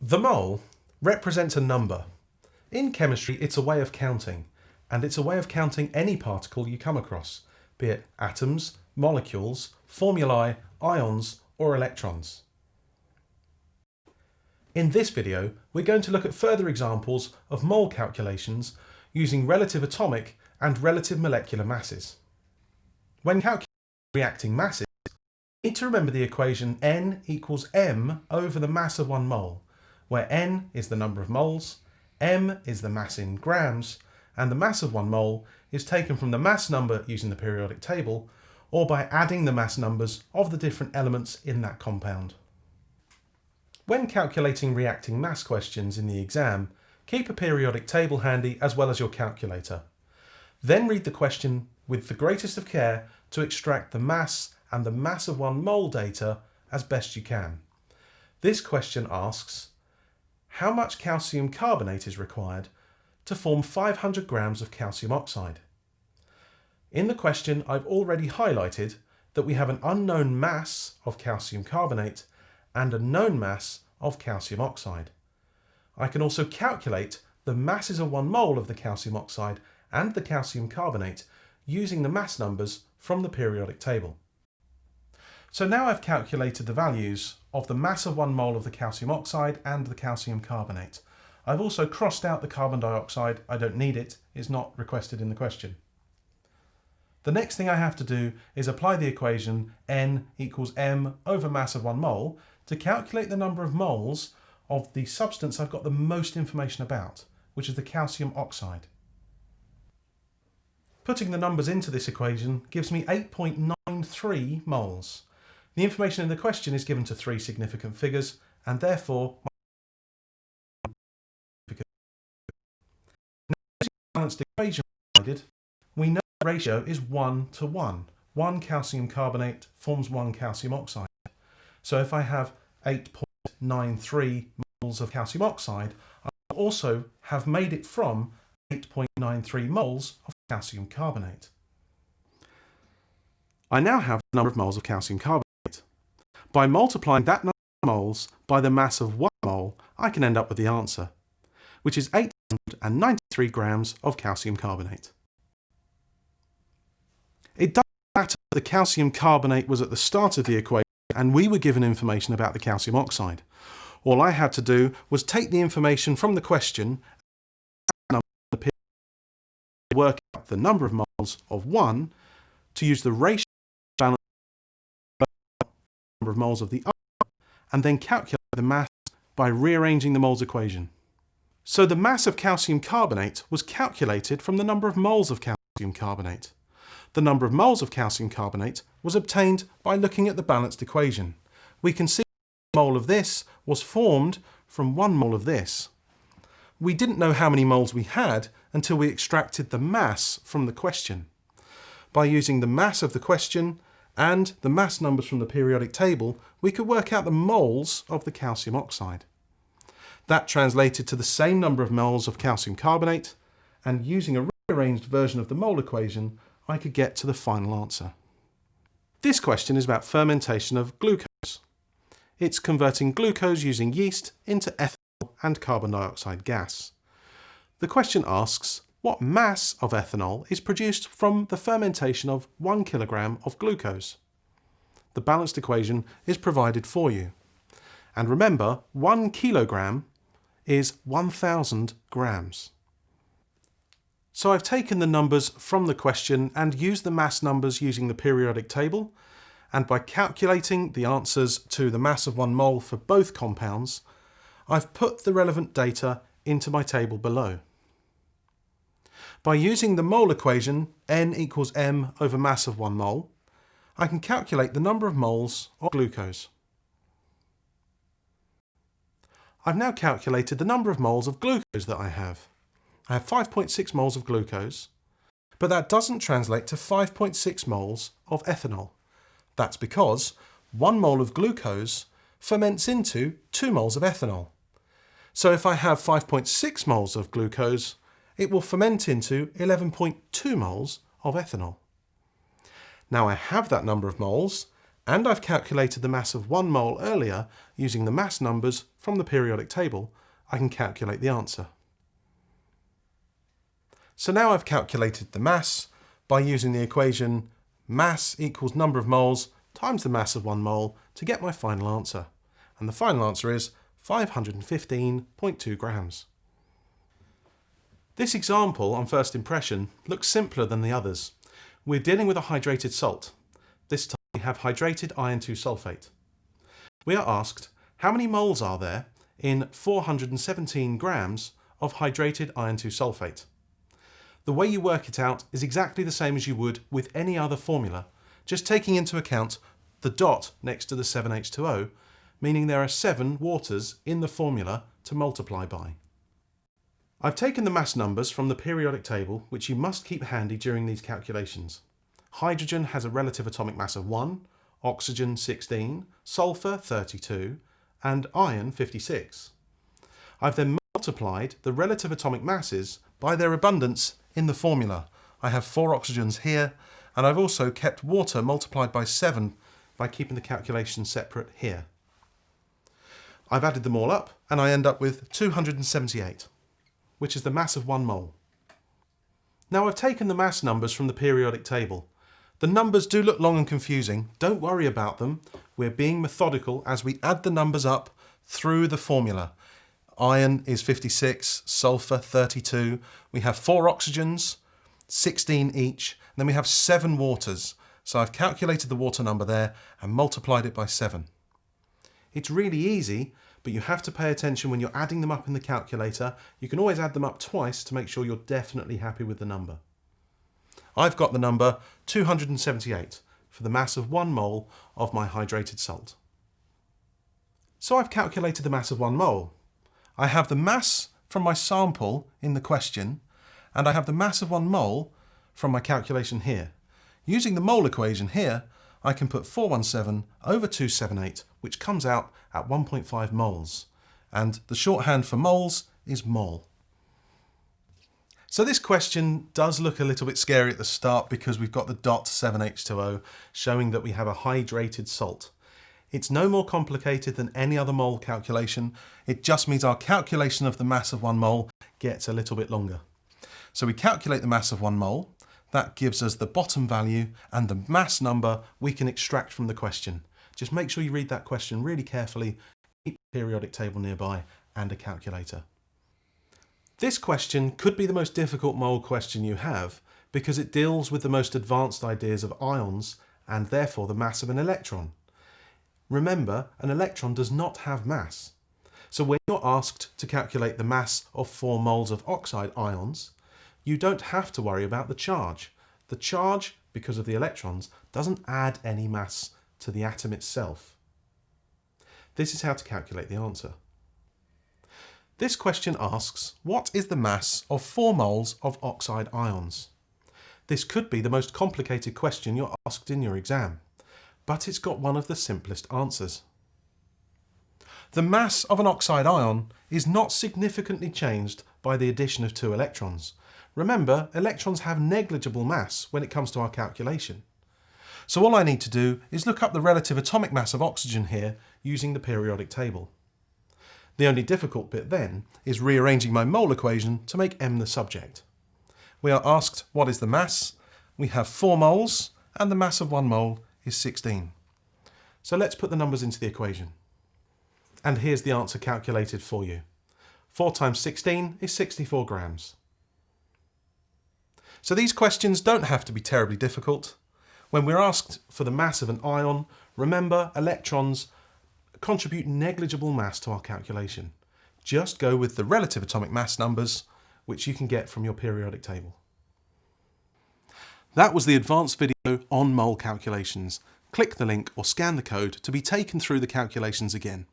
The mole represents a number. In chemistry, it's a way of counting, and it's a way of counting any particle you come across, be it atoms, molecules, formulae, ions, or electrons. In this video, we're going to look at further examples of mole calculations using relative atomic and relative molecular masses. When calculating reacting masses, you need to remember the equation N equals m over the mass of one mole, where N is the number of moles, m is the mass in grams, and the mass of one mole is taken from the mass number using the periodic table, or by adding the mass numbers of the different elements in that compound. When calculating reacting mass questions in the exam, keep a periodic table handy as well as your calculator. Then read the question with the greatest of care to extract the mass and the mass of one mole data as best you can. This question asks, how much calcium carbonate is required to form 500 grams of calcium oxide? In the question, I've already highlighted that we have an unknown mass of calcium carbonate and a known mass of calcium oxide. I can also calculate the masses of 1 mole of the calcium oxide and the calcium carbonate using the mass numbers from the periodic table. So now I've calculated the values of the mass of 1 mole of the calcium oxide and the calcium carbonate. I've also crossed out the carbon dioxide. I don't need it. It's not requested in the question. The next thing I have to do is apply the equation N equals m over mass of 1 mole to calculate the number of moles of the substance I've got the most information about, which is the calcium oxide. Putting the numbers into this equation gives me 8.93 moles. The information in the question is given to 3 significant figures, and therefore balanced equation provided, we know the ratio is 1 to 1. 1 calcium carbonate forms 1 calcium oxide. So if I have 8.93 moles of calcium oxide, I also have made it from 8.93 moles of calcium carbonate. I now have the number of moles of calcium carbonate. By multiplying that number of moles by the mass of 1 mole, I can end up with the answer, which is 893 grams of calcium carbonate. It doesn't matter that the calcium carbonate was at the start of the equation and we were given information about the calcium oxide. All I had to do was take the information from the question and work out the number of moles of 1 to use the ratio balance number of moles of the other, and then calculate the mass by rearranging the moles equation. So the mass of calcium carbonate was calculated from the number of moles of calcium carbonate. The number of moles of calcium carbonate was obtained by looking at the balanced equation. We can see 1 mole of this was formed from 1 mole of this. We didn't know how many moles we had until we extracted the mass from the question. By using the mass of the question and the mass numbers from the periodic table, we could work out the moles of the calcium oxide. That translated to the same number of moles of calcium carbonate, and using a rearranged version of the mole equation, I could get to the final answer. This question is about fermentation of glucose. It's converting glucose using yeast into ethanol and carbon dioxide gas. The question asks, what mass of ethanol is produced from the fermentation of 1 kilogram of glucose? The balanced equation is provided for you. And remember, 1 kilogram is 1,000 grams. So I've taken the numbers from the question and used the mass numbers using the periodic table, and by calculating the answers to the mass of 1 mole for both compounds, I've put the relevant data into my table below. By using the mole equation, N equals m over mass of 1 mole, I can calculate the number of moles of glucose. I've now calculated the number of moles of glucose that I have. I have 5.6 moles of glucose, but that doesn't translate to 5.6 moles of ethanol. That's because 1 mole of glucose ferments into 2 moles of ethanol. So if I have 5.6 moles of glucose, it will ferment into 11.2 moles of ethanol. Now I have that number of moles, and I've calculated the mass of 1 mole earlier using the mass numbers from the periodic table, I can calculate the answer. So now I've calculated the mass by using the equation mass equals number of moles times the mass of 1 mole to get my final answer. And the final answer is 515.2 grams. This example, on first impression, looks simpler than the others. We're dealing with a hydrated salt. This time we have hydrated iron 2 sulfate. We are asked, how many moles are there in 417 grams of hydrated iron 2 sulfate? The way you work it out is exactly the same as you would with any other formula, just taking into account the dot next to the 7H2O, meaning there are 7 waters in the formula to multiply by. I've taken the mass numbers from the periodic table, which you must keep handy during these calculations. Hydrogen has a relative atomic mass of 1, oxygen 16, sulfur 32, and iron 56. I've then multiplied the relative atomic masses by their abundance in the formula. I have 4 oxygens here, and I've also kept water multiplied by 7 by keeping the calculation separate here. I've added them all up, and I end up with 278, which is the mass of 1 mole. Now I've taken the mass numbers from the periodic table. The numbers do look long and confusing. Don't worry about them. We're being methodical as we add the numbers up through the formula. Iron is 56, sulfur 32. We have 4 oxygens, 16 each. And then we have 7 waters. So I've calculated the water number there and multiplied it by 7. It's really easy, but you have to pay attention when you're adding them up in the calculator. You can always add them up twice to make sure you're definitely happy with the number. I've got the number 278 for the mass of 1 mole of my hydrated salt. So I've calculated the mass of 1 mole. I have the mass from my sample in the question, and I have the mass of 1 mole from my calculation here. Using the mole equation here, I can put 417 over 278, which comes out at 1.5 moles. And the shorthand for moles is mole. So this question does look a little bit scary at the start because we've got the dot 7H2O showing that we have a hydrated salt. It's no more complicated than any other mole calculation. It just means our calculation of the mass of 1 mole gets a little bit longer. So we calculate the mass of 1 mole. That gives us the bottom value and the mass number we can extract from the question. Just make sure you read that question really carefully, keep the periodic table nearby and a calculator. This question could be the most difficult mole question you have because it deals with the most advanced ideas of ions and therefore the mass of an electron. Remember, an electron does not have mass. So when you're asked to calculate the mass of 4 moles of oxide ions, you don't have to worry about the charge. The charge, because of the electrons, doesn't add any mass to the atom itself. This is how to calculate the answer. This question asks, what is the mass of 4 moles of oxide ions? This could be the most complicated question you're asked in your exam, but it's got one of the simplest answers. The mass of an oxide ion is not significantly changed by the addition of 2 electrons. Remember, electrons have negligible mass when it comes to our calculation. So all I need to do is look up the relative atomic mass of oxygen here using the periodic table. The only difficult bit then is rearranging my mole equation to make M the subject. We are asked what is the mass. We have 4 moles and the mass of 1 mole is 16. So let's put the numbers into the equation. And here's the answer calculated for you. 4 times 16 is 64 grams. So these questions don't have to be terribly difficult. When we're asked for the mass of an ion, remember electrons contribute negligible mass to our calculation. Just go with the relative atomic mass numbers, which you can get from your periodic table. That was the advanced video on mole calculations. Click the link or scan the code to be taken through the calculations again.